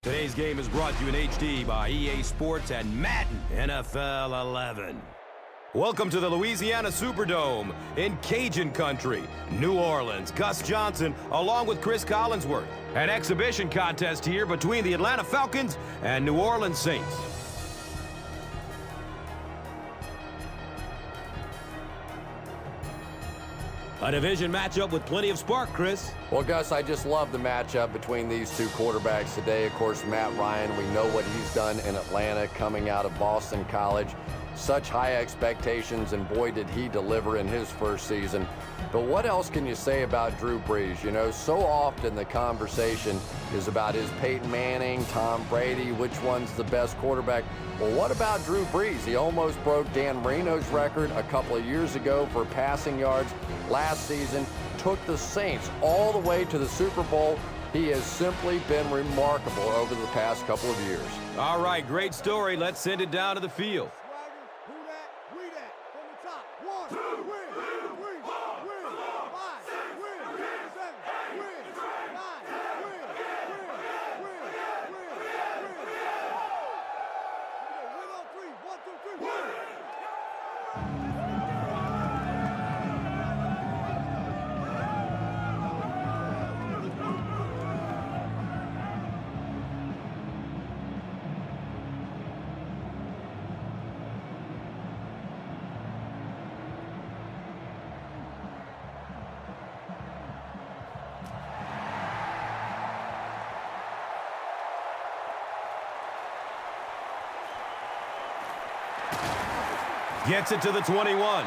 Today's game is brought to you in HD by EA Sports and Madden NFL 11. Welcome to the Louisiana Superdome in Cajun Country, New Orleans. Gus Johnson along with Chris Collinsworth. An exhibition contest here between the Atlanta Falcons and New Orleans Saints. A division matchup with plenty of spark, Chris. Well, Gus, I just love the matchup between these two quarterbacks today. Of course, Matt Ryan, we know what he's done in Atlanta coming out of Boston College. Such high expectations, and boy, did he deliver in his first season. But what else can you say about Drew Brees? You know, so often the conversation is about, is Peyton Manning, Tom Brady, which one's the best quarterback? Well, what about Drew Brees? He almost broke Dan Marino's record a couple of years ago for passing yards. Last season, took the Saints all the way to the Super Bowl. He has simply been remarkable over the past couple of years. All right, great story. Let's send it down to the field. Gets it to the 21.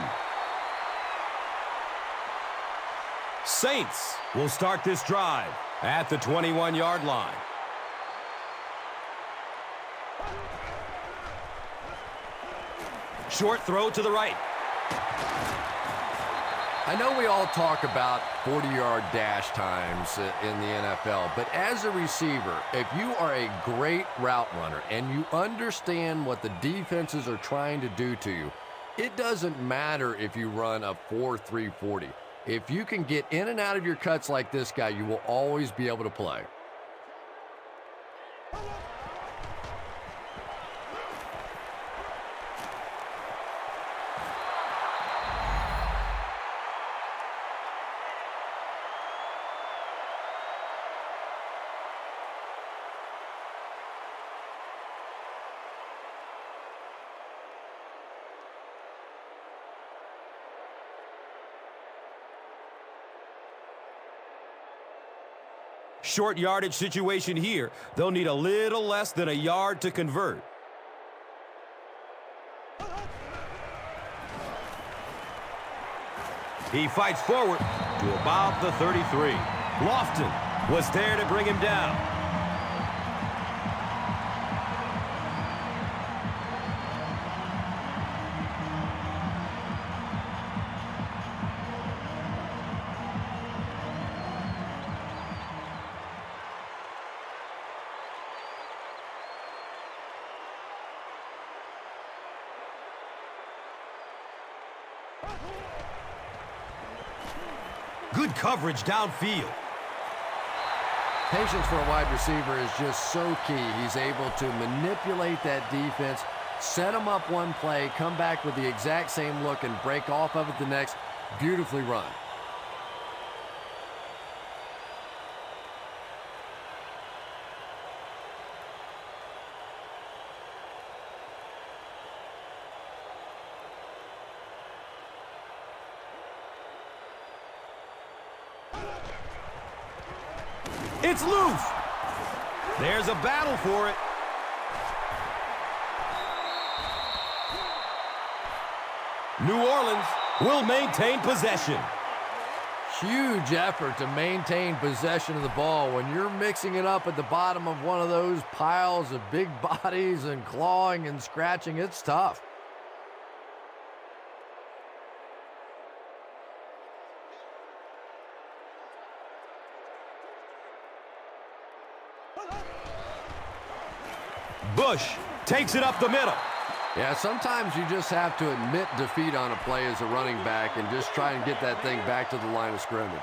Saints will start this drive at the 21-yard line. Short throw to the right. I know we all talk about 40-yard dash times in the NFL, but as a receiver, if you are a great route runner and you understand what the defenses are trying to do to you, it doesn't matter if you run a 4.3 40. If you can get in and out of your cuts like this guy, you will always be able to play. Short yardage situation here. They'll need a little less than a yard to convert. He fights forward to about the 33. Lofton was there to bring him down. Good coverage downfield. Patience for a wide receiver is just so key. He's able to manipulate that defense, set them up one play, come back with the exact same look, and break off of it the next. Beautifully run. It's loose. There's a battle for it. New Orleans will maintain possession. Huge effort to maintain possession of the ball. When you're mixing it up at the bottom of one of those piles of big bodies and clawing and scratching, it's tough. Bush takes it up the middle. Yeah, sometimes you just have to admit defeat on a play as a running back and just try and get that thing back to the line of scrimmage.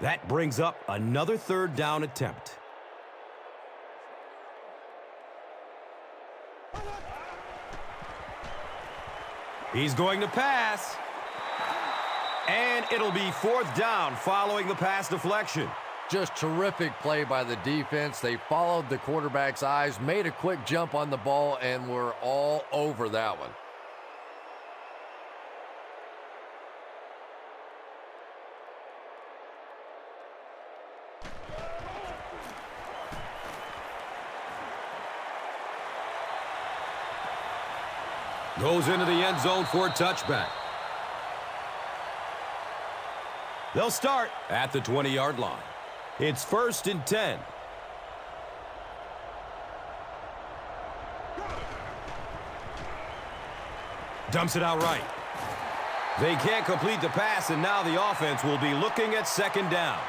That brings up another third down attempt. He's going to pass. And it'll be fourth down following the pass deflection. Just terrific play by the defense. They followed the quarterback's eyes, made a quick jump on the ball, and were all over that one. Goes into the end zone for a touchback. They'll start at the 20-yard line. It's 1st and 10. Dumps it out right. They can't complete the pass, and now the offense will be looking at 2nd down.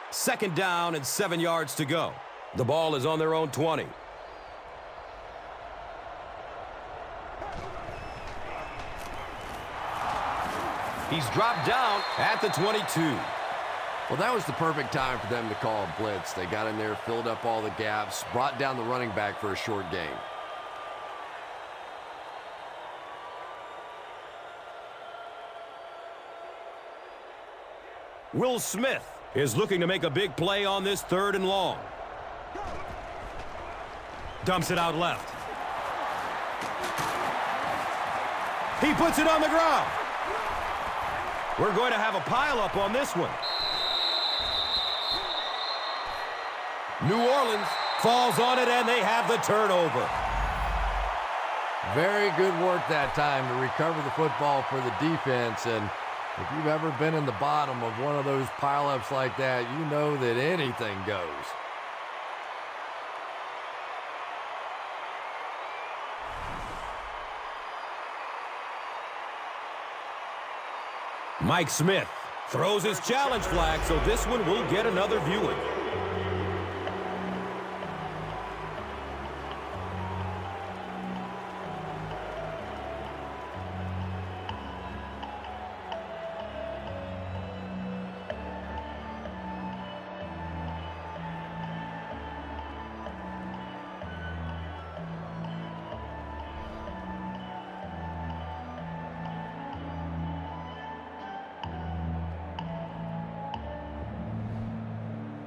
Second down and 7 yards to go. The ball is on their own 20. He's dropped down at the 22. Well, that was the perfect time for them to call a blitz. They got in there, filled up all the gaps, brought down the running back for a short gain. Will Smith is looking to make a big play on this 3rd and long. Dumps it out left. He puts it on the ground. We're going to have a pileup on this one. New Orleans falls on it, and they have the turnover. Very good work that time to recover the football for the defense. And if you've ever been in the bottom of one of those pileups like that, you know that anything goes. Mike Smith throws his challenge flag, so this one will get another viewing.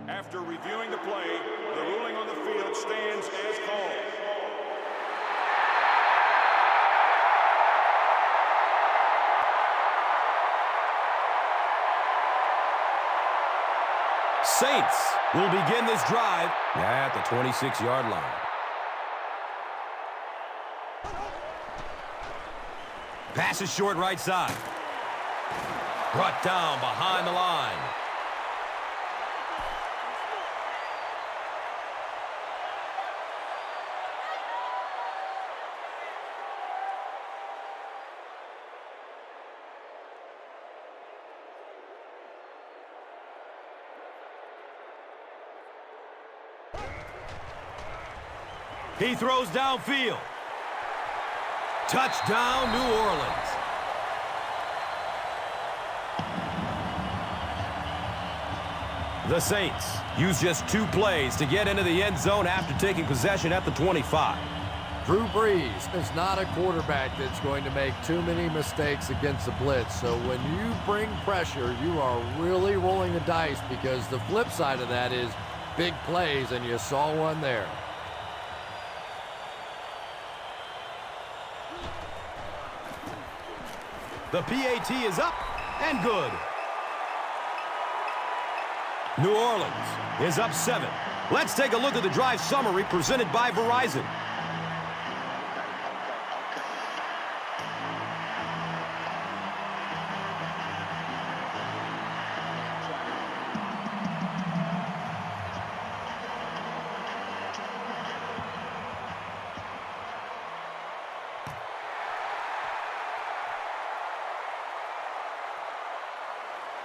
After reviewing the play, the ruling on the field stands as called. Saints will begin this drive at the 26-yard line. Pass is short right side. Brought down behind the line. He throws downfield. Touchdown, New Orleans. The Saints use just 2 plays to get into the end zone after taking possession at the 25. Drew Brees is not a quarterback that's going to make too many mistakes against the blitz. So when you bring pressure, you are really rolling the dice, because the flip side of that is big plays, and you saw one there. The PAT is up and good. New Orleans is up 7. Let's take a look at the drive summary presented by Verizon.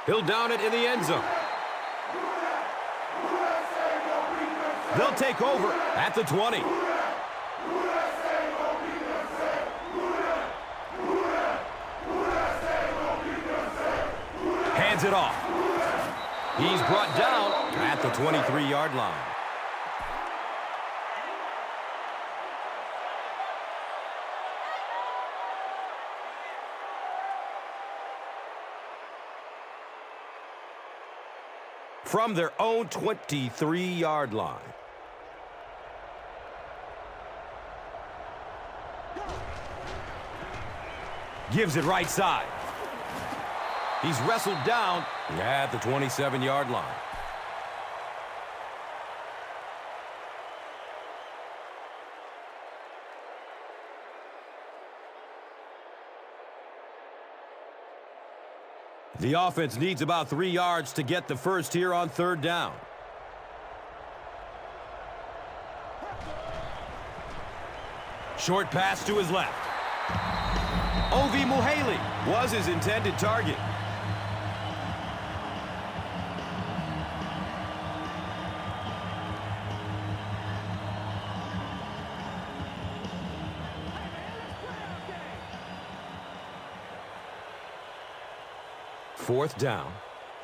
He'll down it in the end zone. They'll take over at the 20. Hands it off. He's brought down at the 23-yard line. From their own 23-yard line. Gives it right side. He's wrestled down at the 27-yard line. The offense needs about 3 yards to get the first here on third down. Short pass to his left. Ovi Muhaley was his intended target. Fourth down.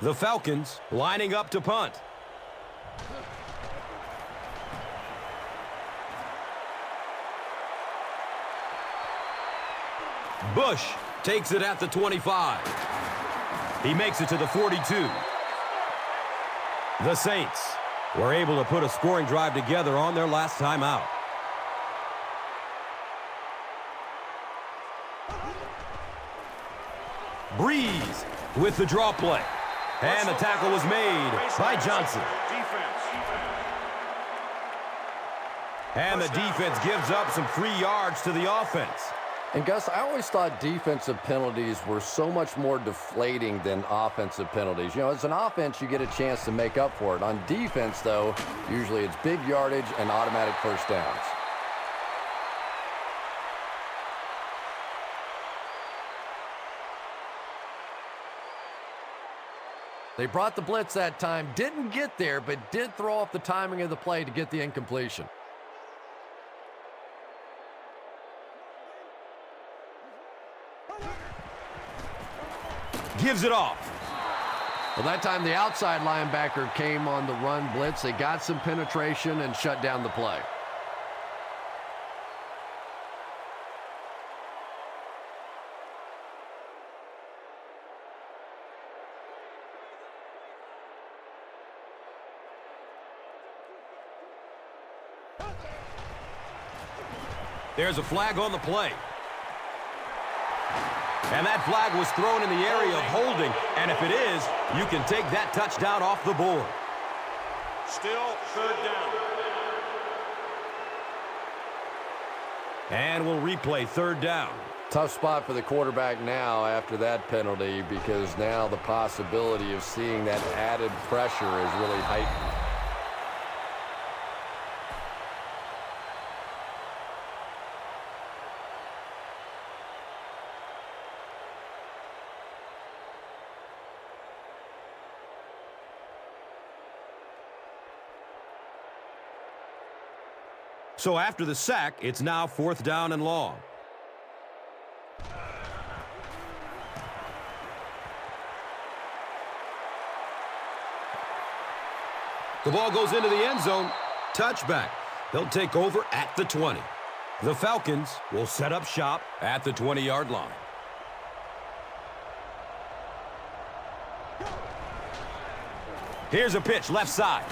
The Falcons lining up to punt. Bush takes it at the 25. He makes it to the 42. The Saints were able to put a scoring drive together on their last time out. Breeze with the draw play. And the tackle was made by Johnson. And the defense gives up some 3 yards to the offense. And Gus, I always thought defensive penalties were so much more deflating than offensive penalties. You know, as an offense, you get a chance to make up for it. On defense, though, usually it's big yardage and automatic first downs. They brought the blitz that time, didn't get there, but did throw off the timing of the play to get the incompletion. Gives it off. Well, that time the outside linebacker came on the run blitz. They got some penetration and shut down the play. There's a flag on the play. And that flag was thrown in the area of holding. And if it is, you can take that touchdown off the board. Still third down. And we'll replay third down. Tough spot for the quarterback now after that penalty, because now the possibility of seeing that added pressure is really heightened. So after the sack, it's now fourth down and long. The ball goes into the end zone. Touchback. He'll take over at the 20. The Falcons will set up shop at the 20-yard line. Here's a pitch left side.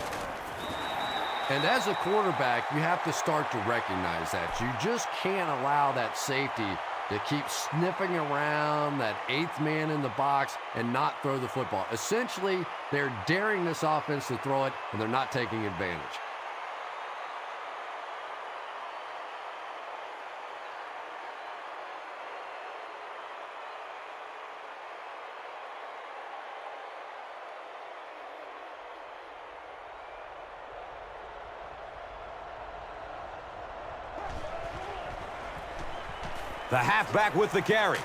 And as a quarterback, you have to start to recognize that. You just can't allow that safety to keep sniffing around that eighth man in the box and not throw the football. Essentially, they're daring this offense to throw it, and they're not taking advantage. The halfback with the carry.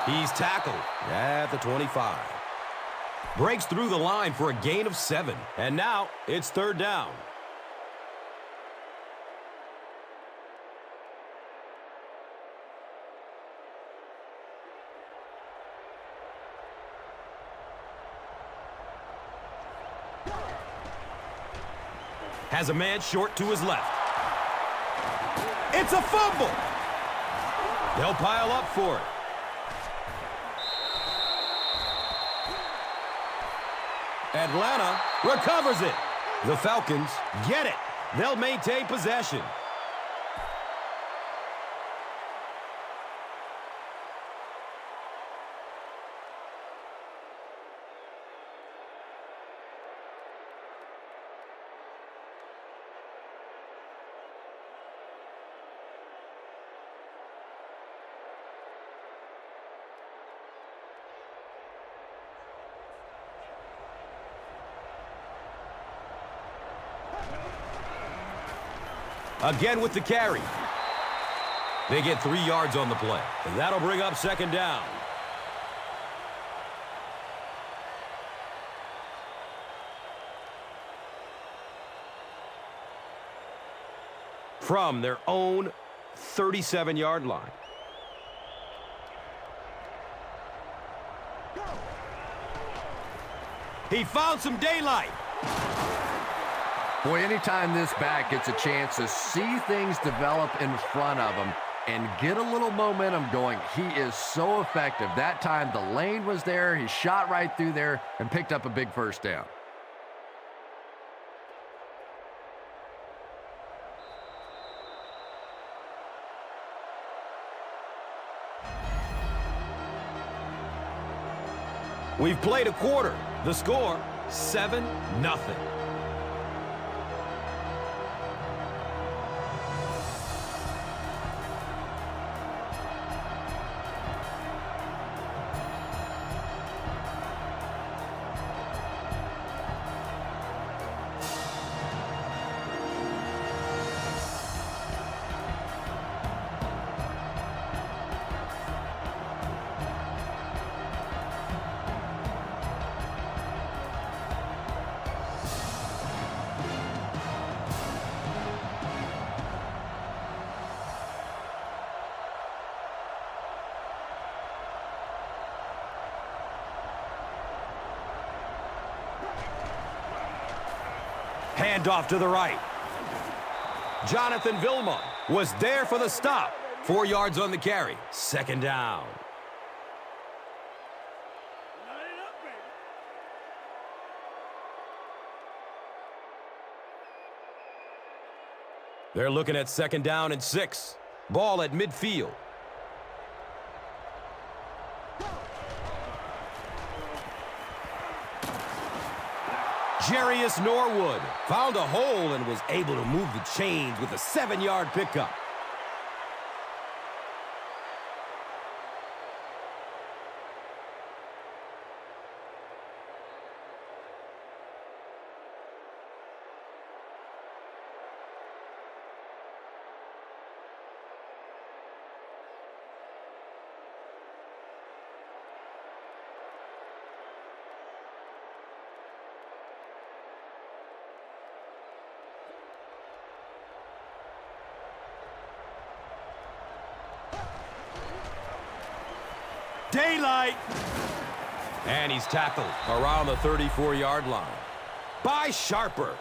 He's tackled at the 25. Breaks through the line for a gain of 7. And now it's third down. Has a man short to his left. It's a fumble. They'll pile up for it. Atlanta recovers it. The Falcons get it. They'll maintain possession. Again with the carry. They get 3 yards on the play. And that'll bring up second down. From their own 37-yard line. He found some daylight. Boy, anytime this back gets a chance to see things develop in front of him and get a little momentum going, he is so effective. That time the lane was there, he shot right through there and picked up a big first down. We've played a quarter. The score, 7-0. Handoff to the right. Jonathan Vilma was there for the stop. 4 yards on the carry. Second down. They're looking at second down and 6. Ball at midfield. Jarius Norwood found a hole and was able to move the chains with a 7-yard pickup. Daylight. And he's tackled around the 34-yard line by Sharper.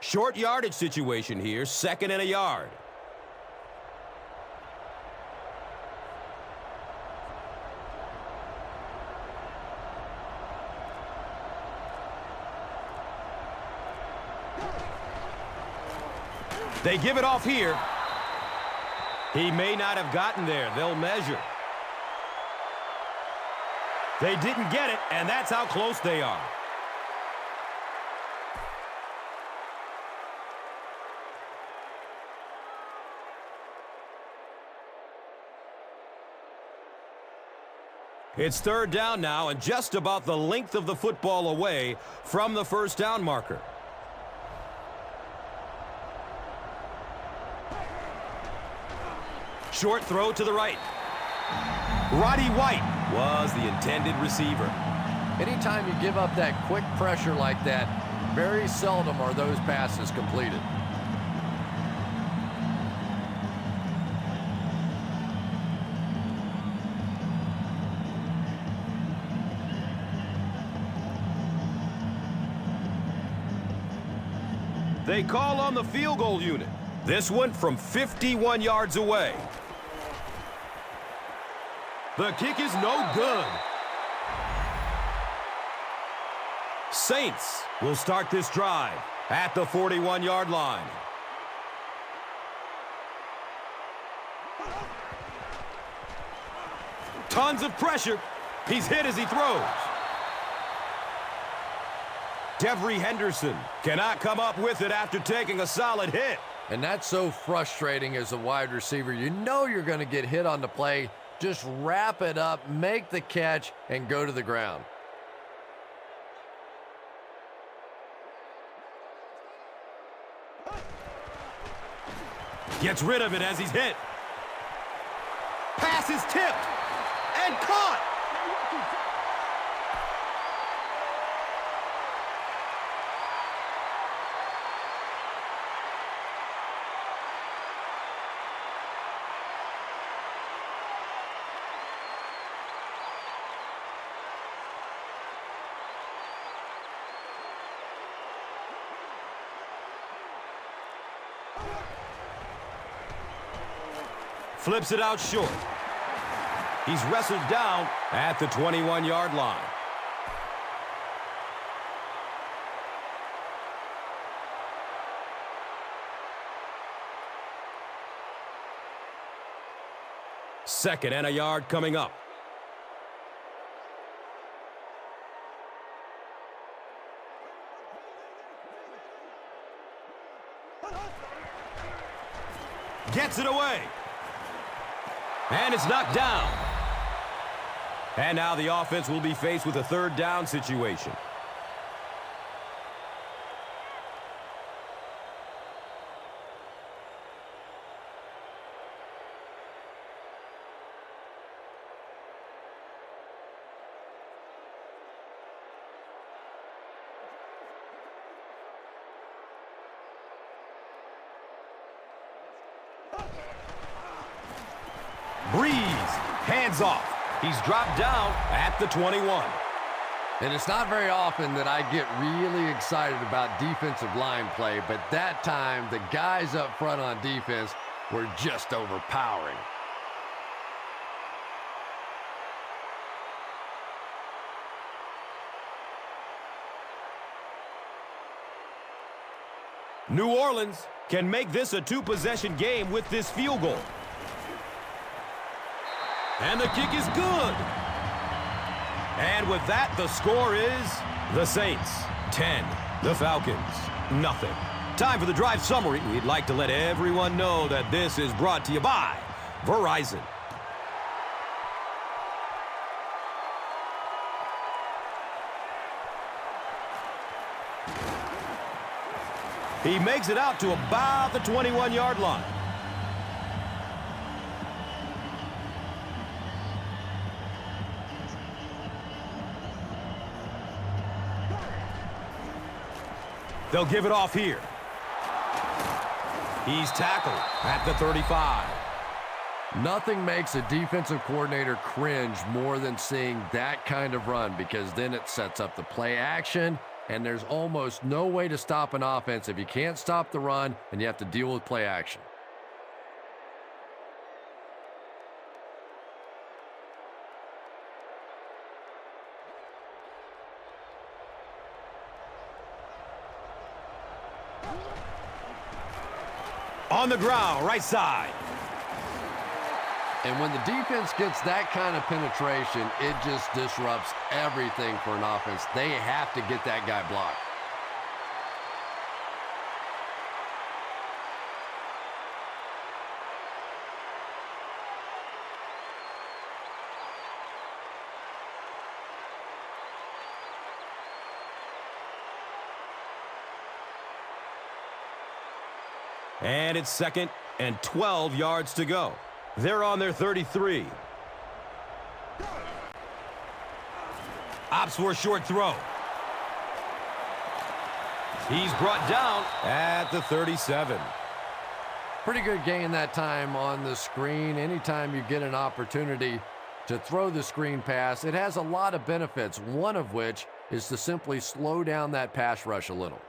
Short yardage situation here, 2nd and a yard. They give it off here. He may not have gotten there. They'll measure. They didn't get it, and that's how close they are. It's 3rd down now and just about the length of the football away from the first down marker. Short throw to the right. Roddy White was the intended receiver. Anytime you give up that quick pressure like that, Very seldom are those passes completed. They call on the field goal unit. This one from 51 yards away. The kick is no good. Saints will start this drive at the 41-yard line. Tons of pressure. He's hit as he throws. Devery Henderson cannot come up with it after taking a solid hit. And that's so frustrating as a wide receiver. You know you're going to get hit on the play. Just wrap it up, make the catch, and go to the ground. Gets rid of it as he's hit. Pass is tipped and caught. Flips it out short. He's wrestled down at the 21-yard line. Second and a yard coming up. Gets it away. And it's knocked down. And now the offense will be faced with a third down situation. Breeze, hands off. He's dropped down at the 21. And it's not very often that I get really excited about defensive line play, but that time the guys up front on defense were just overpowering. New Orleans can make this a two-possession game with this field goal. And the kick is good. And with that, the score is the Saints 10, the Falcons nothing. Time for the drive summary. We'd like to let everyone know that this is brought to you by Verizon. He makes it out to about the 21-yard line. They'll give it off here. He's tackled at the 35. Nothing makes a defensive coordinator cringe more than seeing that kind of run, because then it sets up the play action, and there's almost no way to stop an offense if you can't stop the run and you have to deal with play action. On the ground, right side. And when the defense gets that kind of penetration, it just disrupts everything for an offense. They have to get that guy blocked. And it's second and 12 yards to go. They're on their 33. Opts for a short throw. He's brought down at the 37. Pretty good gain that time on the screen. Anytime you get an opportunity to throw the screen pass, it has a lot of benefits, one of which is to simply slow down that pass rush a little.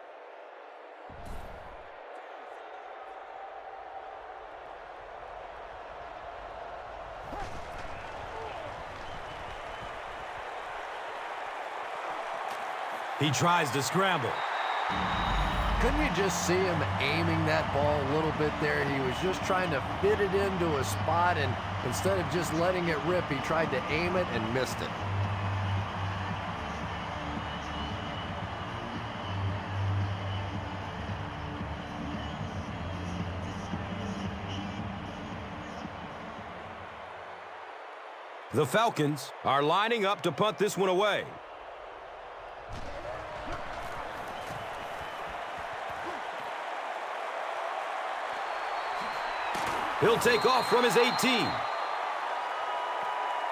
He tries to scramble. Couldn't you just see him aiming that ball a little bit there? He was just trying to fit it into a spot, and instead of just letting it rip, he tried to aim it and missed it. The Falcons are lining up to punt this one away. He'll take off from his 18.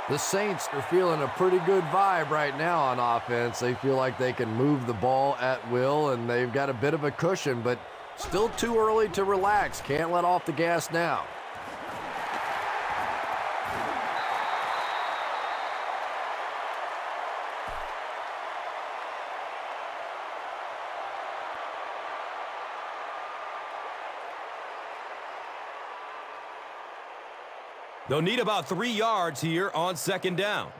The Saints are feeling a pretty good vibe right now on offense. They feel like they can move the ball at will, and they've got a bit of a cushion, but still too early to relax. Can't let off the gas now. They'll need about 3 yards here on second down.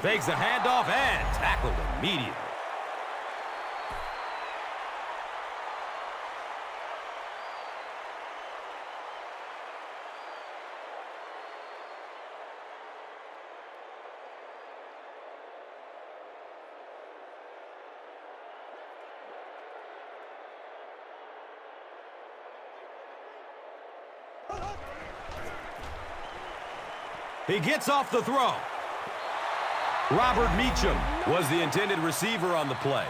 Fakes a handoff and tackled immediately. He gets off the throw. Robert Meacham was the intended receiver on the play.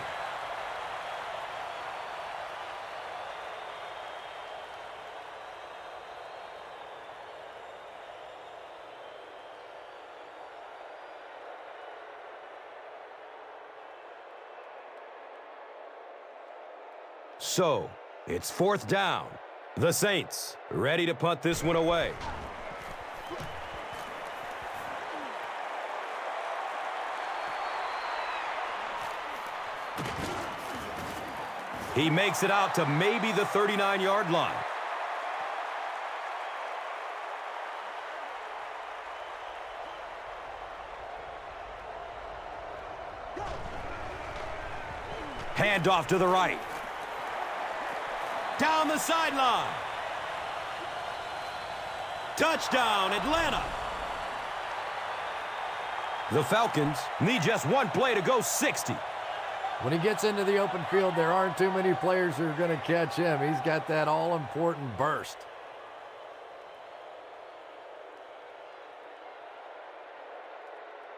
So, it's fourth down. The Saints ready to punt this one away. He makes it out to maybe the 39-yard line. Handoff to the right. Down the sideline. Touchdown, Atlanta. The Falcons need just one play to go 60. When he gets into the open field, there aren't too many players who are going to catch him. He's got that all-important burst.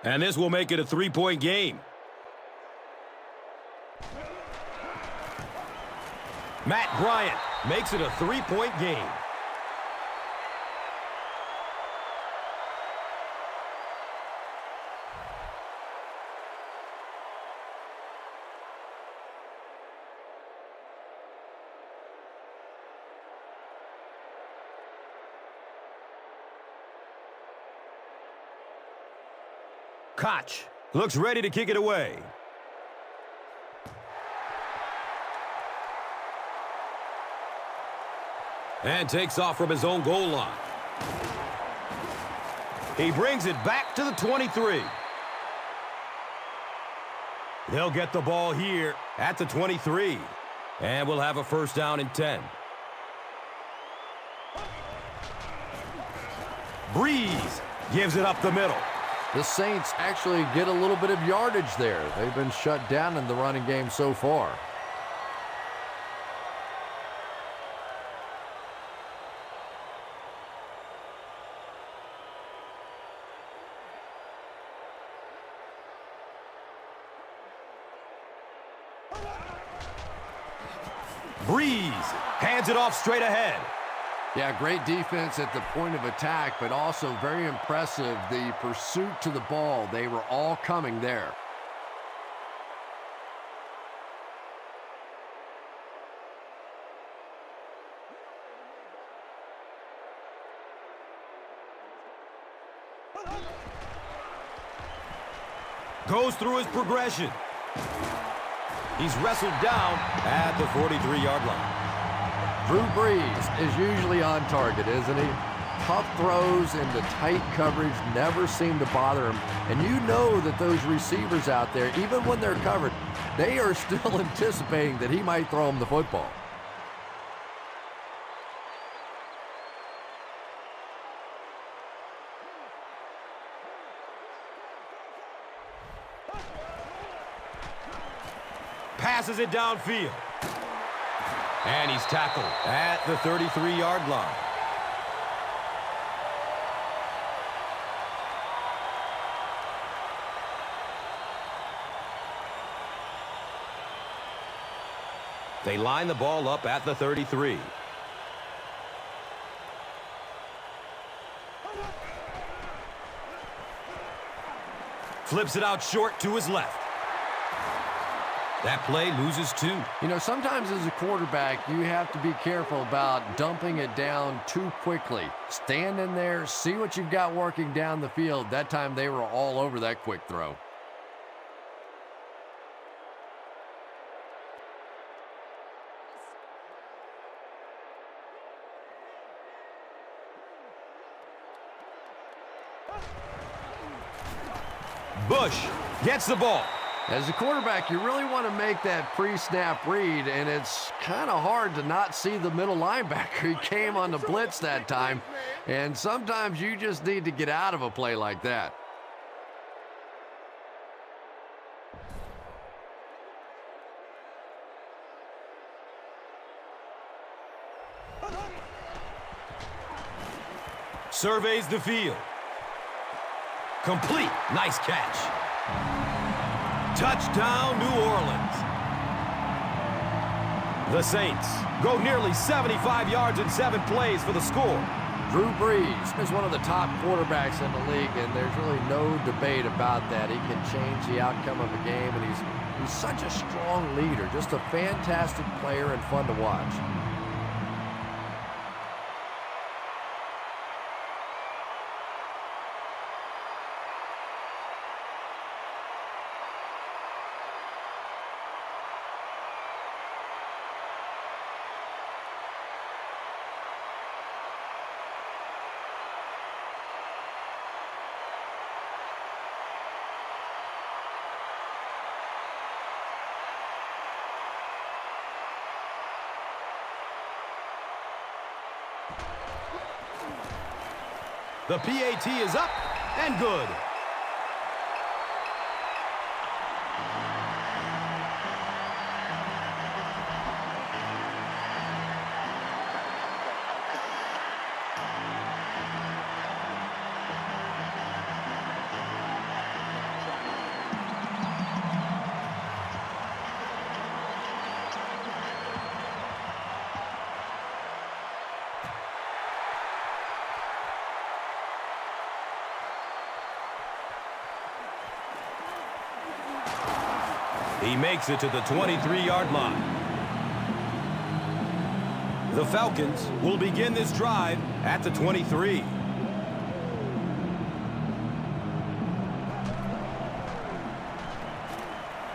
And this will make it a 3-point game. Matt Bryant makes it a 3-point game. Koch looks ready to kick it away. And takes off from his own goal line. He brings it back to the 23. They'll get the ball here at the 23. And we'll have a first down and 10. Breeze gives it up the middle. The Saints actually get a little bit of yardage there. They've been shut down in the running game so far. Breeze hands it off straight ahead. Yeah, great defense at the point of attack, but also very impressive, the pursuit to the ball. They were all coming there. Goes through his progression. He's wrestled down at the 43-yard line. Drew Brees is usually on target, isn't he? Tough throws into tight coverage never seem to bother him. And you know that those receivers out there, even when they're covered, they are still anticipating that he might throw him the football. Passes it downfield. And he's tackled at the 33-yard line. They line the ball up at the 33. Flips it out short to his left. That play loses 2. You know, sometimes as a quarterback, you have to be careful about dumping it down too quickly. Stand in there, see what you've got working down the field. That time they were all over that quick throw. Bush gets the ball. As a quarterback, you really want to make that pre-snap read, and it's kind of hard to not see the middle linebacker. He came on the blitz that time, and sometimes you just need to get out of a play like that. Surveys the field. Complete. Nice catch. Touchdown, New Orleans. The Saints go nearly 75 yards in 7 plays for the score. Drew Brees is one of the top quarterbacks in the league, and there's really no debate about that. He can change the outcome of a game, and he's such a strong leader, just a fantastic player and fun to watch. The PAT is up and good. He makes it to the 23-yard line. The Falcons will begin this drive at the 23.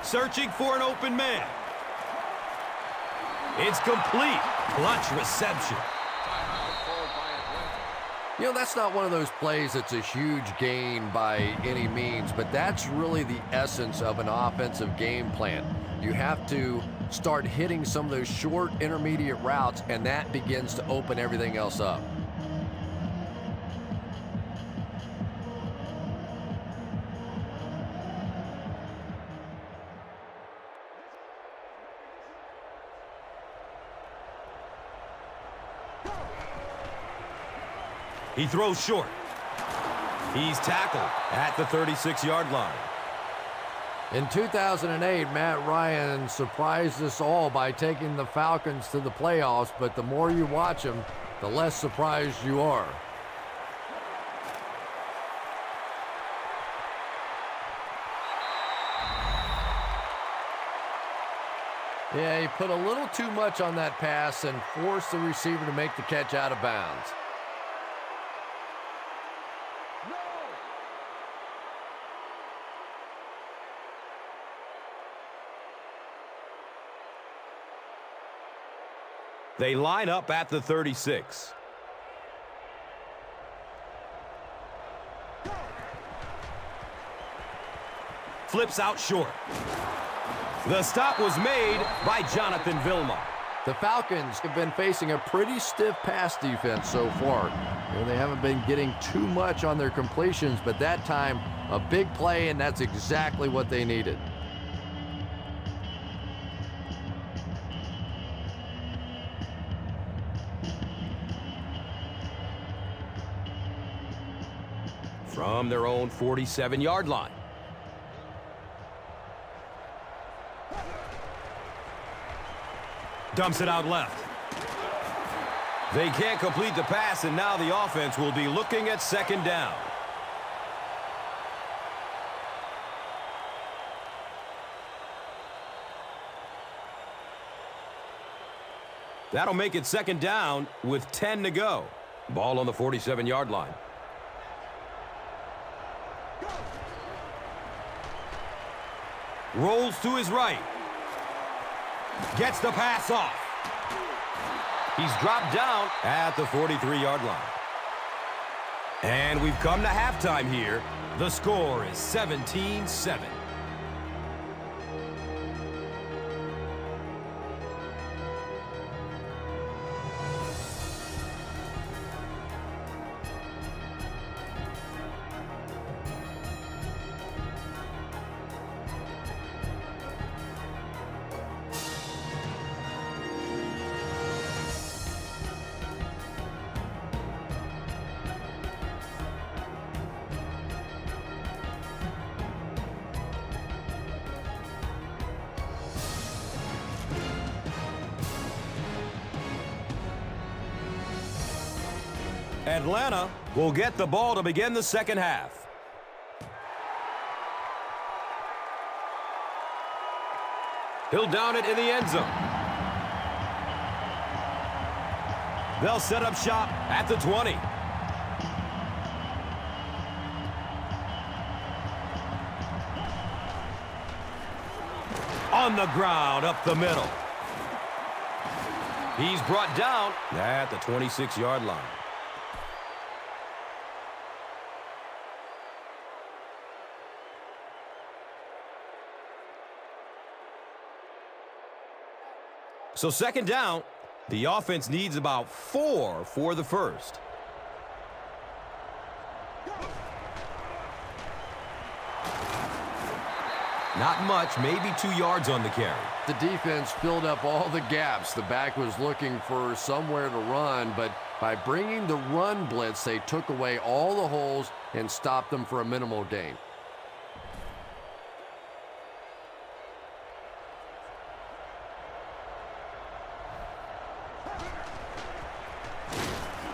Searching for an open man. It's complete. Clutch reception. You know, that's not one of those plays that's a huge gain by any means, but that's really the essence of an offensive game plan. You have to start hitting some of those short intermediate routes, and that begins to open everything else up. He throws short. He's tackled at the 36-yard line. In 2008, Matt Ryan surprised us all by taking the Falcons to the playoffs, but the more you watch him, the less surprised you are. Yeah, he put a little too much on that pass and forced the receiver to make the catch out of bounds. They line up at the 36. Flips out short. The stop was made by Jonathan Vilma. The Falcons have been facing a pretty stiff pass defense so far. They haven't been getting too much on their completions, but that time, a big play, and that's exactly what they needed. From their own 47-yard line. Dumps it out left. They can't complete the pass, and now the offense will be looking at second down. That'll make it second down with 10 to go. Ball on the 47-yard line. Rolls to his right. Gets the pass off. He's dropped down at the 43-yard line. And we've come to halftime here. The score is 17-7. Atlanta will get the ball to begin the second half. He'll down it in the end zone. They'll set up shop at the 20. On the ground, up the middle. He's brought down at the 26-yard line. So second down, the offense needs about 4 for the first. Not much, maybe 2 yards on the carry. The defense filled up all the gaps. The back was looking for somewhere to run, but by bringing the run blitz, they took away all the holes and stopped them for a minimal gain.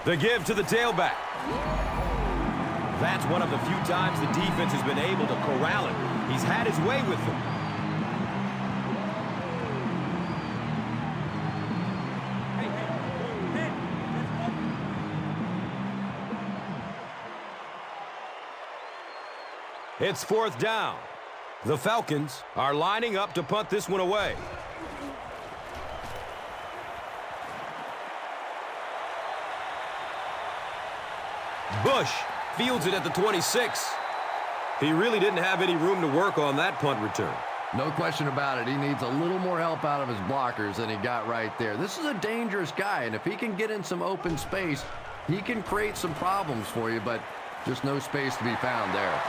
The give to the tailback. That's one of the few times the defense has been able to corral him. He's had his way with them. It's fourth down. The Falcons are lining up to punt this one away. Bush fields it at the 26. He really didn't have any room to work on that punt return. No question about it. He needs a little more help out of his blockers than he got right there. This is a dangerous guy, and if he can get in some open space, he can create some problems for you, but just no space to be found there.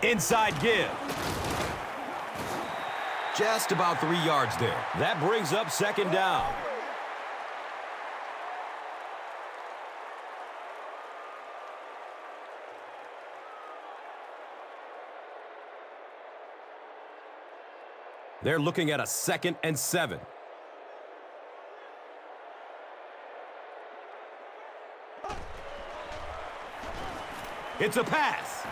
Inside give. Just about 3 yards there. That brings up second down. They're looking at a 2nd and 7. It's a pass.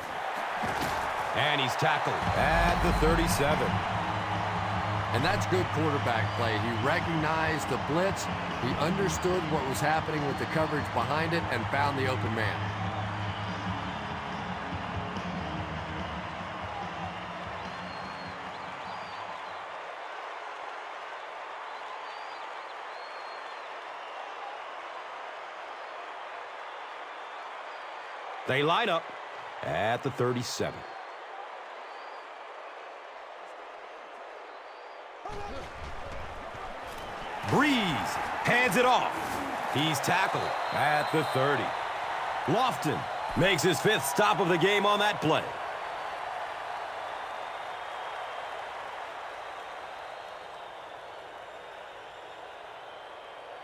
And he's tackled at the 37. And that's good quarterback play. He recognized the blitz. He understood what was happening with the coverage behind it and found the open man. They line up at the 37. Breeze hands it off. He's tackled at the 30. Lofton makes his 5th stop of the game on that play.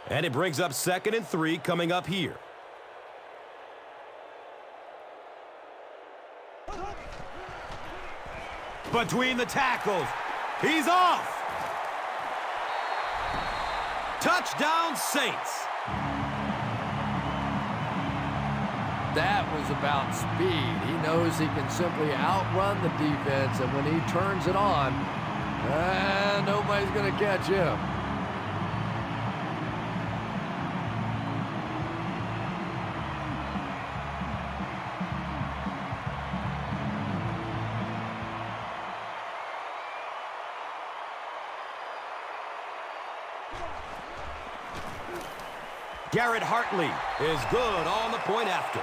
And it brings up 2nd and 3 coming up here. Between the tackles. He's off. Touchdown, Saints. That was about speed. He knows he can simply outrun the defense, and when he turns it on, nobody's going to catch him. Garrett Hartley is good on the point after.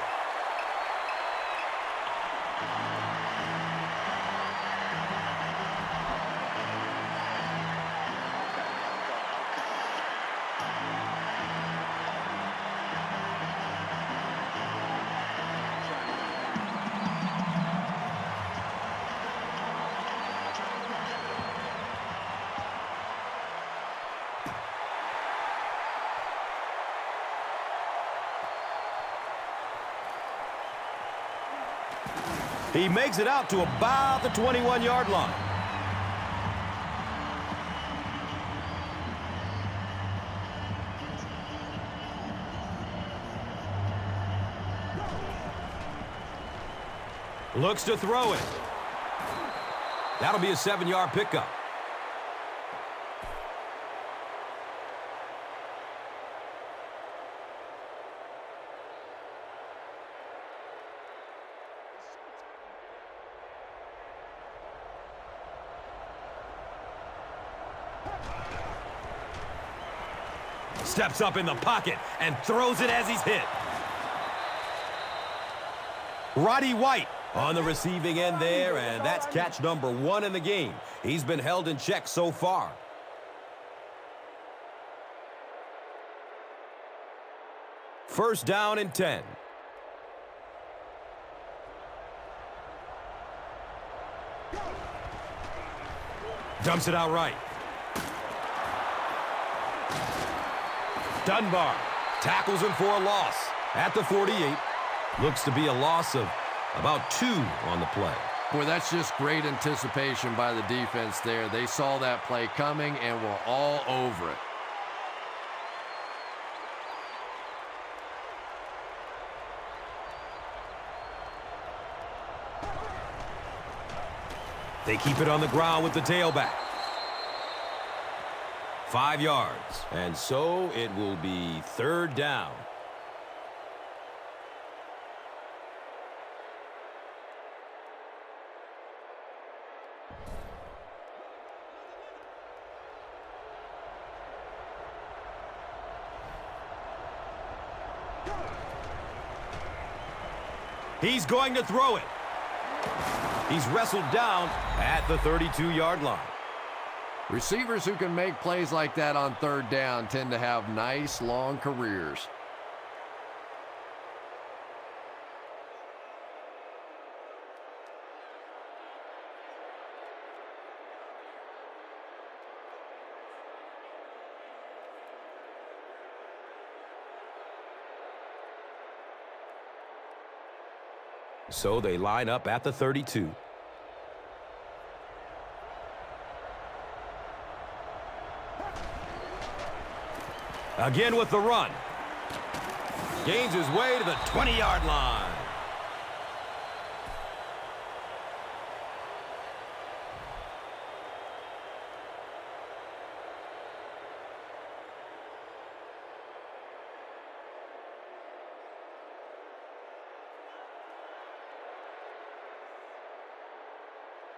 He makes it out to about the 21-yard line. Looks to throw it. That'll be a 7-yard pickup. Steps up in the pocket and throws it as he's hit. Roddy White on the receiving end there, and that's catch number 1 in the game. He's been held in check so far. First down and 10. Dumps it out right. Dunbar tackles him for a loss at the 48. Looks to be a loss of about 2 on the play. Boy, that's just great anticipation by the defense there. They saw that play coming and were all over it. They keep it on the ground with the tailback. 5 yards, and so it will be third down. He's going to throw it. He's wrestled down at the 32-yard line. Receivers who can make plays like that on third down tend to have nice, long careers. So they line up at the 32. Again with the run. Gains his way to the 20-yard line.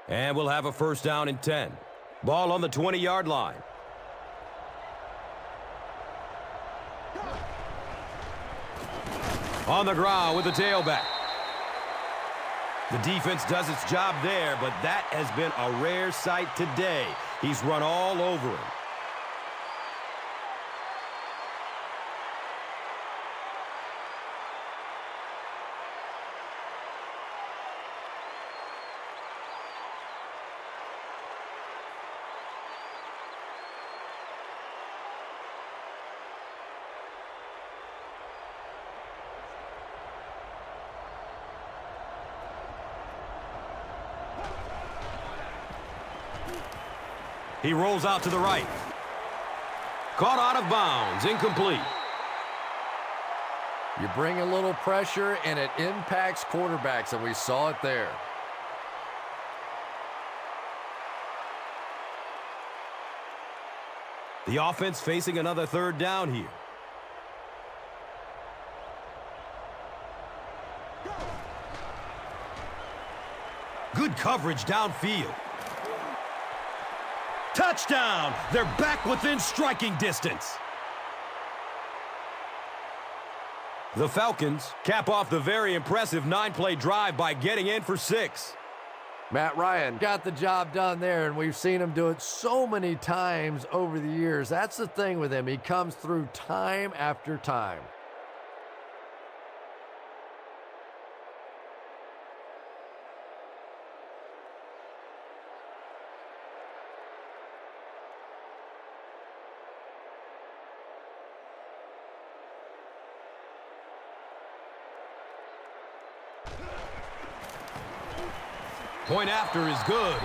And we'll have a first down and 10. Ball on the 20-yard line. On the ground with the tailback. The defense does its job there, but that has been a rare sight today. He's run all over him. He rolls out to the right. Caught out of bounds, incomplete. You bring a little pressure, and it impacts quarterbacks, and we saw it there. The offense facing another third down here. Good coverage downfield. Touchdown! They're back within striking distance. The Falcons cap off the very impressive 9-play drive by getting in for 6. Matt Ryan got the job done there, and we've seen him do it so many times over the years. That's the thing with him. He comes through time after time. Point after is good.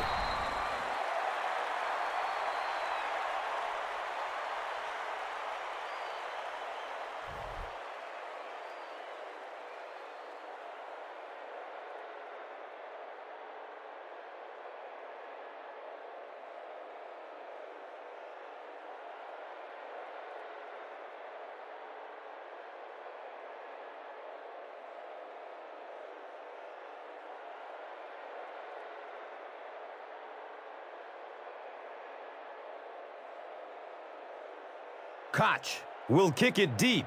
Koch will kick it deep.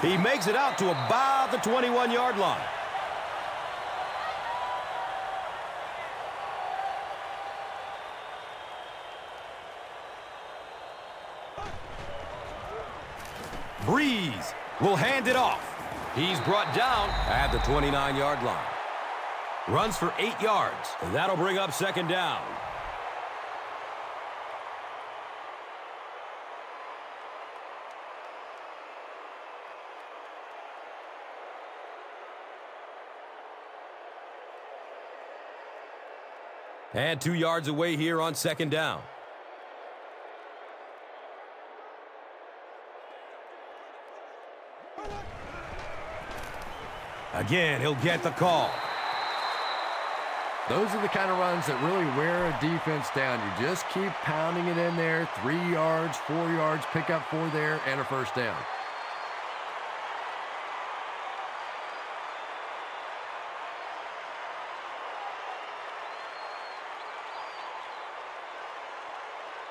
He makes it out to about the 21-yard line. Breeze will hand it off. He's brought down at the 29-yard line. Runs for 8 yards, and that'll bring up second down. And 2 yards away here on second down. Again, he'll get the call. Those are the kind of runs that really wear a defense down. You just keep pounding it in there. 3 yards, 4 yards, pick up 4 there, and a first down.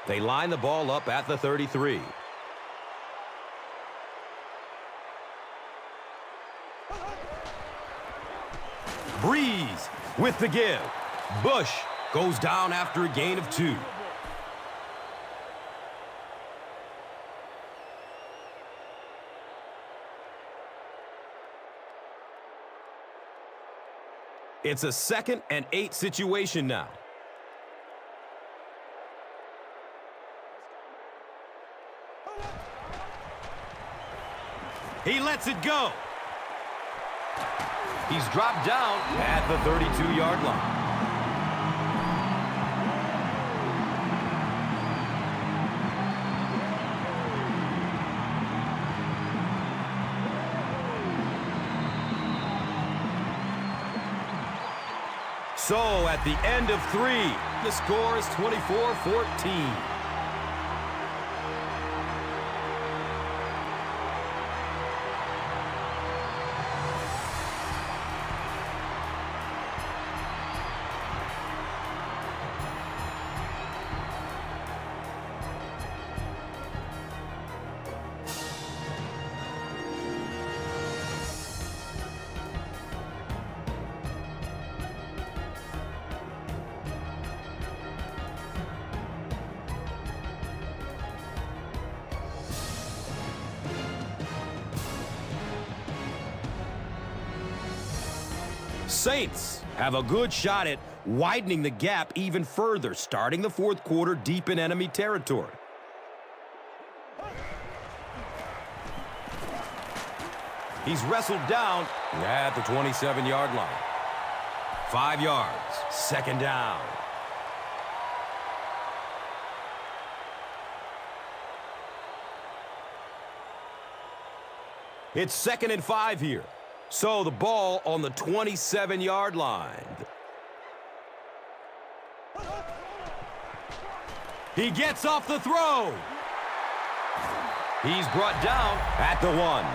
They line the ball up at the 33. Breeze with the give. Bush goes down after a gain of 2. It's a 2nd and 8 situation now. He lets it go. He's dropped down at the 32-yard line. So, at the end of 3, the score is 24-14. Saints have a good shot at widening the gap even further, starting the fourth quarter deep in enemy territory. He's wrestled down at the 27-yard line. 5 yards, second down. It's 2nd and 5 here. So the ball on the 27-yard line. He gets off the throw. He's brought down at the 1.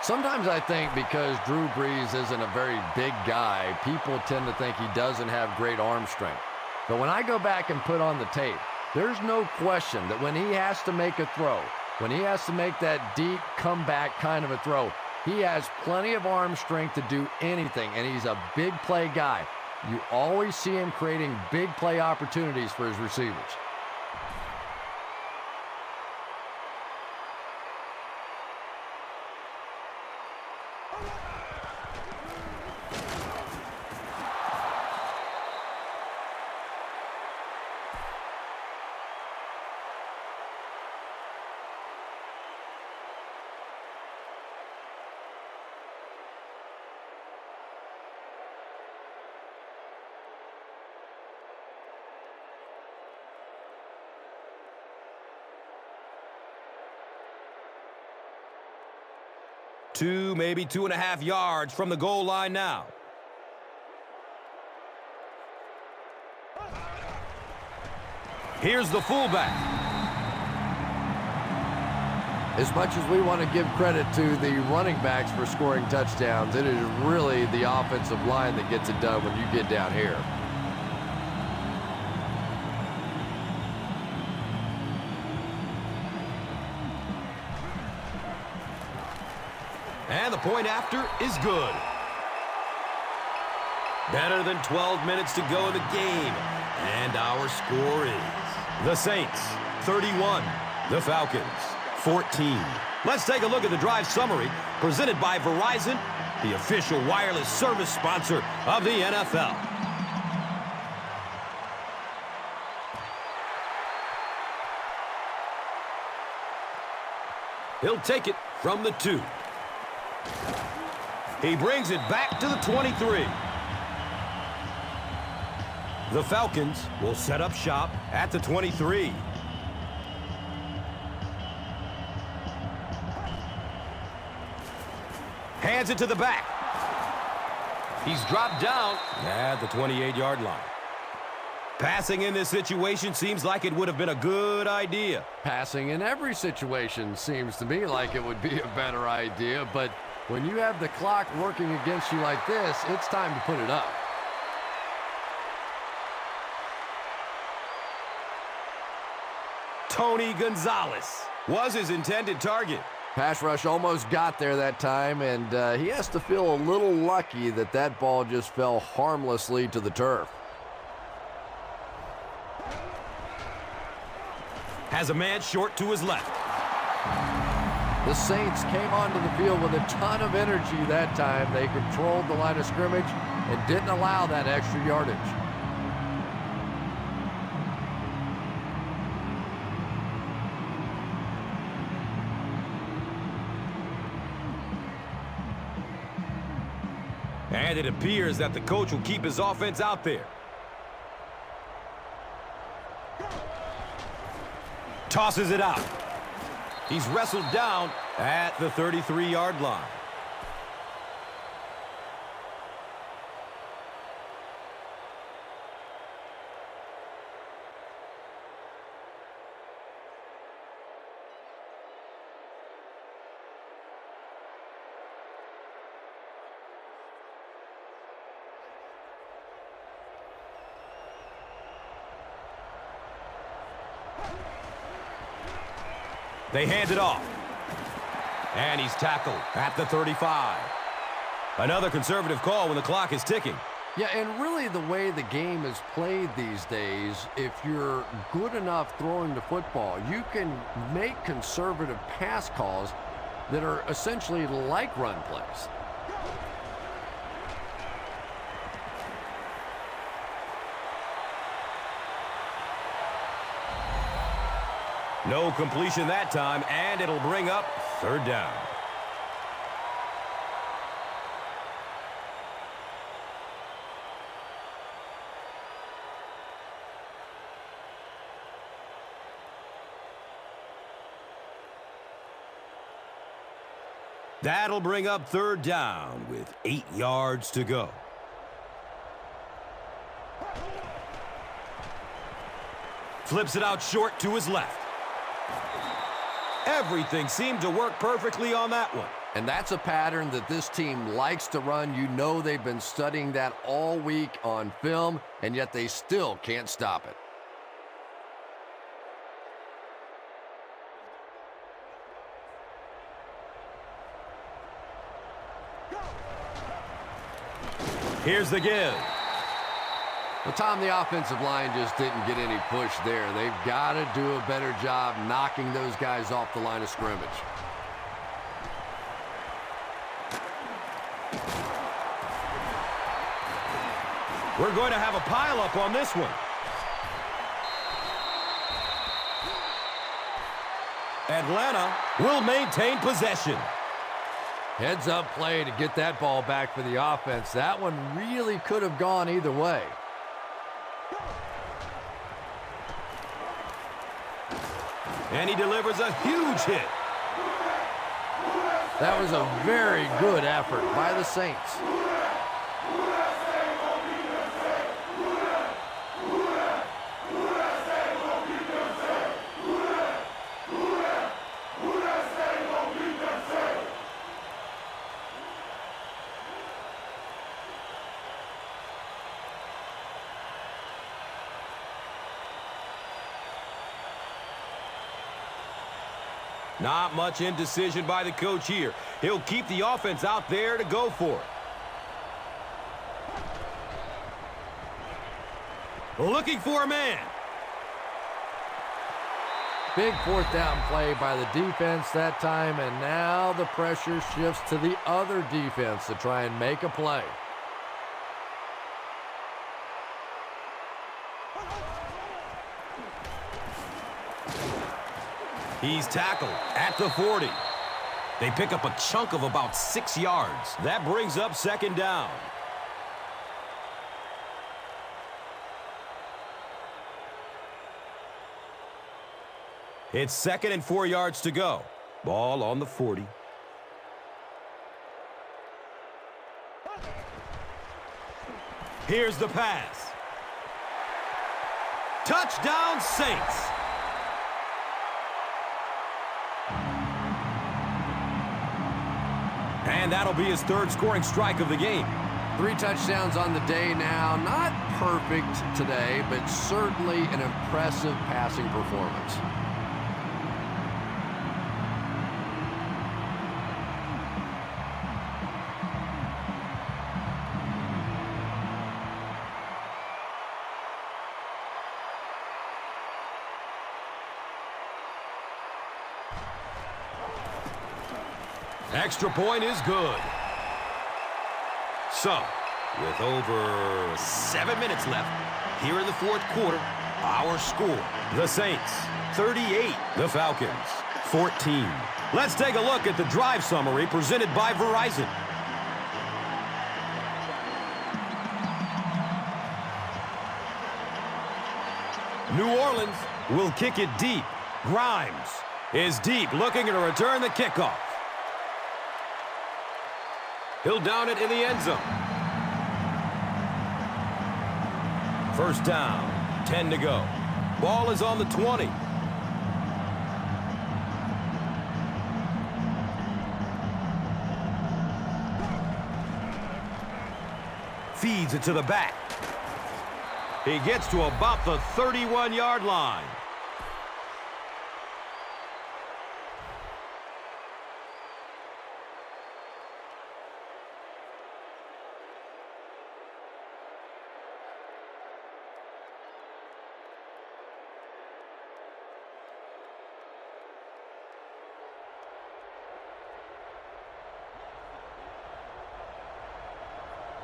Sometimes I think because Drew Brees isn't a very big guy, people tend to think he doesn't have great arm strength. But when I go back and put on the tape, there's no question that when he has to make a throw, when he has to make that deep comeback kind of a throw, he has plenty of arm strength to do anything, and he's a big play guy. You always see him creating big play opportunities for his receivers. Maybe 2.5 yards from the goal line now. Here's the fullback. As much as we want to give credit to the running backs for scoring touchdowns, it is really the offensive line that gets it done when you get down here. And the point after is good. Better than 12 minutes to go in the game. And our score is the Saints 31, the Falcons 14. Let's take a look at the drive summary presented by Verizon, the official wireless service sponsor of the NFL. He'll take it from the 2. He brings it back to the 23. The Falcons will set up shop at the 23. Hands it to the back. He's dropped down at the 28-yard line. Passing in this situation seems like it would have been a good idea. Passing in every situation seems to me like it would be a better idea, but when you have the clock working against you like this, it's time to put it up. Tony Gonzalez was his intended target. Pass rush almost got there that time, and he has to feel a little lucky that that ball just fell harmlessly to the turf. Has a man short to his left. The Saints came onto the field with a ton of energy that time. They controlled the line of scrimmage and didn't allow that extra yardage. And it appears that the coach will keep his offense out there. Tosses it out. He's wrestled down at the 33-yard line. They hand it off. And he's tackled at the 35. Another conservative call when the clock is ticking. Yeah, and really the way the game is played these days, if you're good enough throwing the football, you can make conservative pass calls that are essentially like run plays. No completion that time, and it'll bring up third down. That'll bring up third down with 8 yards to go. Flips it out short to his left. Everything seemed to work perfectly on that one. And that's a pattern that this team likes to run. You know they've been studying that all week on film, and yet they still can't stop it. Here's the give. Well, Tom, the offensive line just didn't get any push there. They've got to do a better job knocking those guys off the line of scrimmage. We're going to have a pileup on this one. Atlanta will maintain possession. Heads up play to get that ball back for the offense. That one really could have gone either way. And he delivers a huge hit. That was a very good effort by the Saints. Not much indecision by the coach here. He'll keep the offense out there to go for it. Looking for a man. Big fourth down play by the defense that time, and now the pressure shifts to the other defense to try and make a play. He's tackled at the 40. They pick up a chunk of about 6 yards. That brings up second down. It's 2nd and 4 yards to go. Ball on the 40. Here's the pass. Touchdown, Saints. And that'll be his third scoring strike of the game. 3 touchdowns on the day now. Not perfect today, but certainly an impressive passing performance. Extra point is good. So, with over 7 minutes left, here in the fourth quarter, our score, the Saints, 38, the Falcons, 14. Let's take a look at the drive summary presented by Verizon. New Orleans will kick it deep. Grimes is deep, looking to return the kickoff. He'll down it in the end zone. First down, 10 to go. Ball is on the 20. Feeds it to the back. He gets to about the 31-yard line.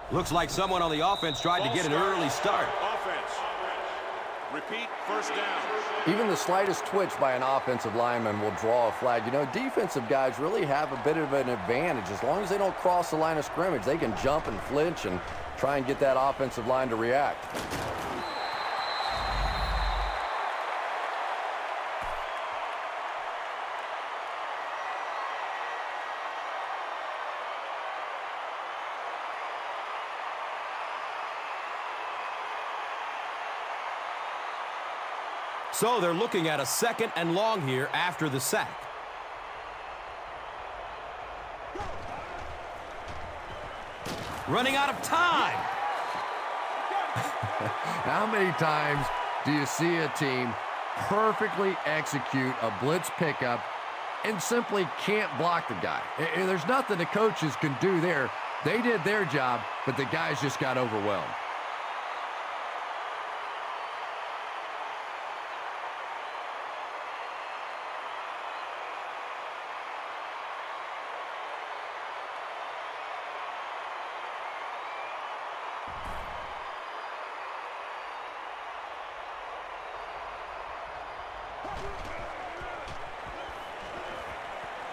Looks like someone on the offense tried to get an early start. Offense. Repeat, first down. Even the slightest twitch by an offensive lineman will draw a flag. You know, defensive guys really have a bit of an advantage. As long as they don't cross the line of scrimmage, they can jump and flinch and try and get that offensive line to react. So they're looking at a 2nd and long here after the sack. Running out of time. How many times do you see a team perfectly execute a blitz pickup and simply can't block the guy? There's nothing the coaches can do there. They did their job, but the guys just got overwhelmed.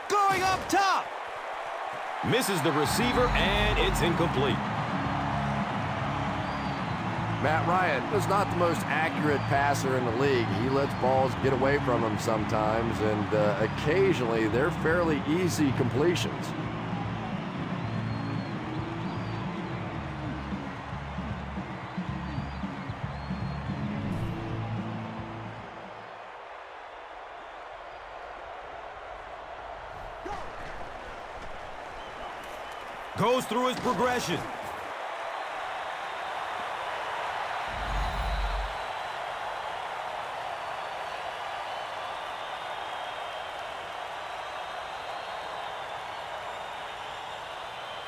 Going up top. Misses the receiver, and it's incomplete. Matt Ryan is not the most accurate passer in the league. He lets balls get away from him sometimes, and occasionally they're fairly easy completions. Goes through his progression.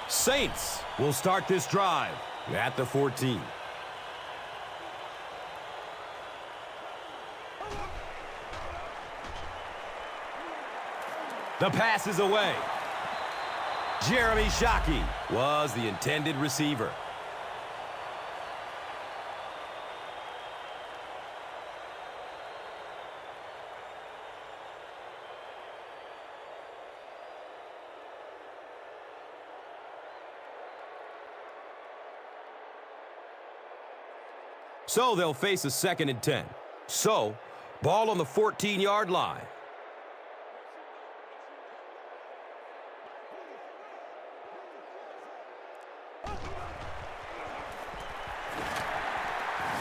Saints will start this drive at the 14. The pass is away. Jeremy Shockey was the intended receiver. So they'll face a 2nd and 10. So, ball on the 14-yard line.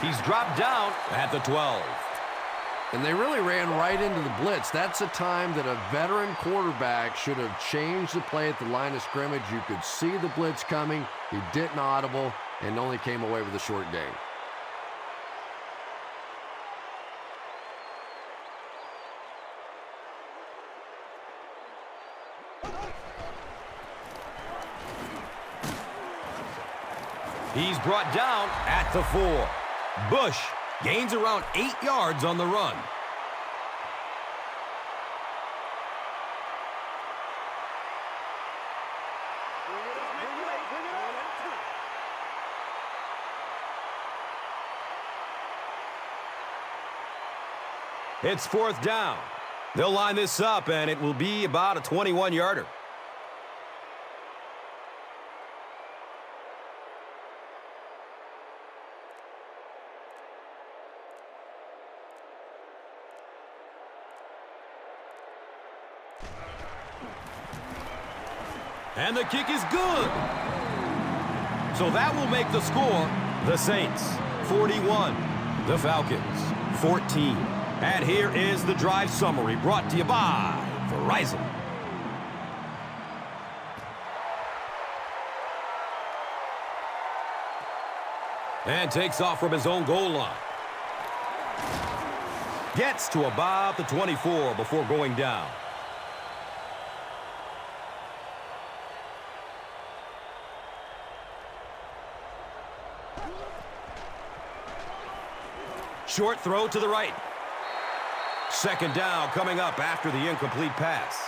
He's dropped down at the 12. And they really ran right into the blitz. That's a time that a veteran quarterback should have changed the play at the line of scrimmage. You could see the blitz coming. He didn't audible and only came away with a short gain. He's brought down at the 4. Bush gains around 8 yards on the run. It's 4th down. They'll line this up, and it will be about a 21-yarder. And the kick is good. So that will make the score the Saints 41, the Falcons 14. And here is the drive summary brought to you by Verizon. And takes off from his own goal line. Gets to about the 24 before going down. Short throw to the right. Second down coming up after the incomplete pass.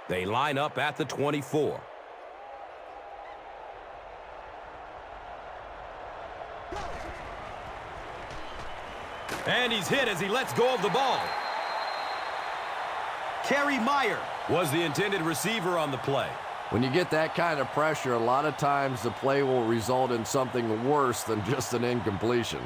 They line up at the 24. And he's hit as he lets go of the ball. Kerry Meyer was the intended receiver on the play. When you get that kind of pressure, a lot of times the play will result in something worse than just an incompletion.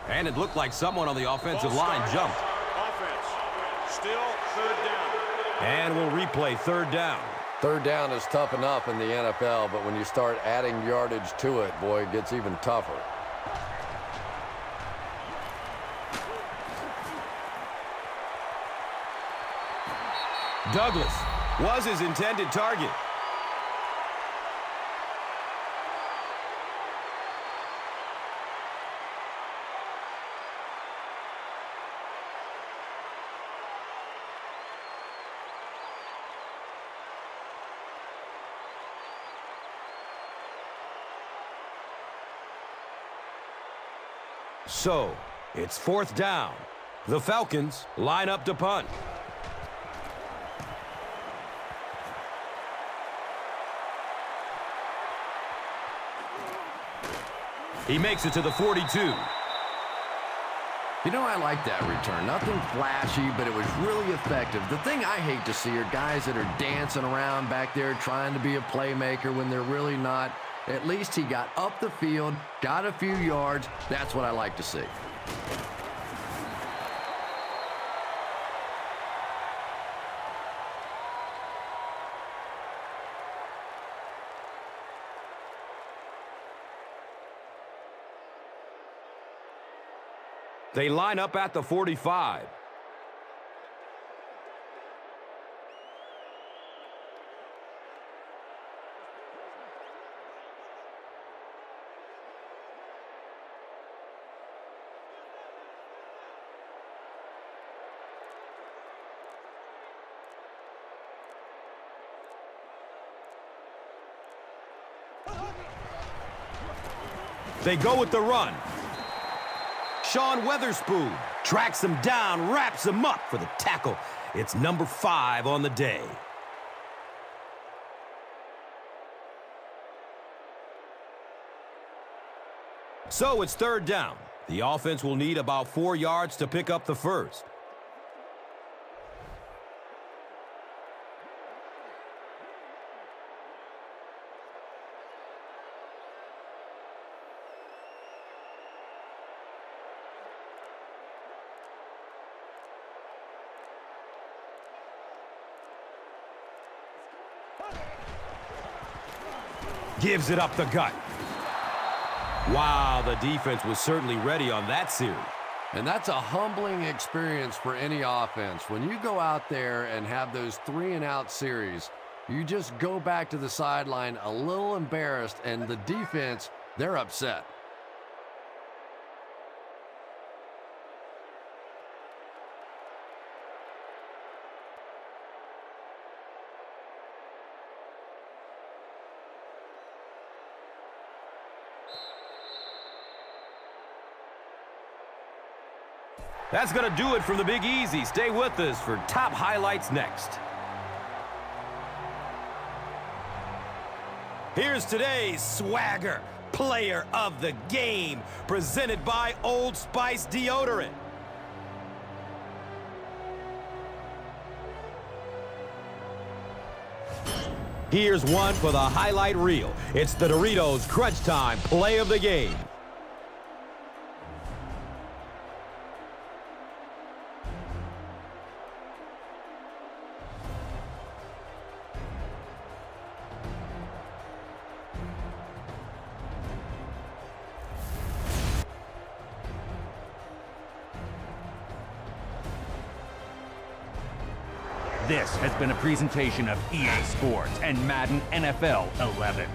And it looked like someone on the offensive line jumped. Offense. Still third down. And we'll replay third down. Third down is tough enough in the NFL, but when you start adding yardage to it, boy, it gets even tougher. Douglas was his intended target. So, it's fourth down. The Falcons line up to punt. He makes it to the 42. You know, I like that return. Nothing flashy, but it was really effective. The thing I hate to see are guys that are dancing around back there trying to be a playmaker when they're really not. At least he got up the field, got a few yards. That's what I like to see. They line up at the 45. They go with the run. Sean Weatherspoon tracks him down, wraps him up for the tackle. It's number 5 on the day. So it's third down. The offense will need about 4 yards to pick up the first. Gives it up the gut. Wow, the defense was certainly ready on that series. And that's a humbling experience for any offense. When you go out there and have those 3-and-out series, you just go back to the sideline a little embarrassed, and the defense, they're upset. That's going to do it from the Big Easy. Stay with us for top highlights next. Here's today's swagger. Player of the Game, presented by Old Spice Deodorant. Here's one for the highlight reel. It's the Doritos Crunch Time Play of the Game. This has been a presentation of EA Sports and Madden NFL 11.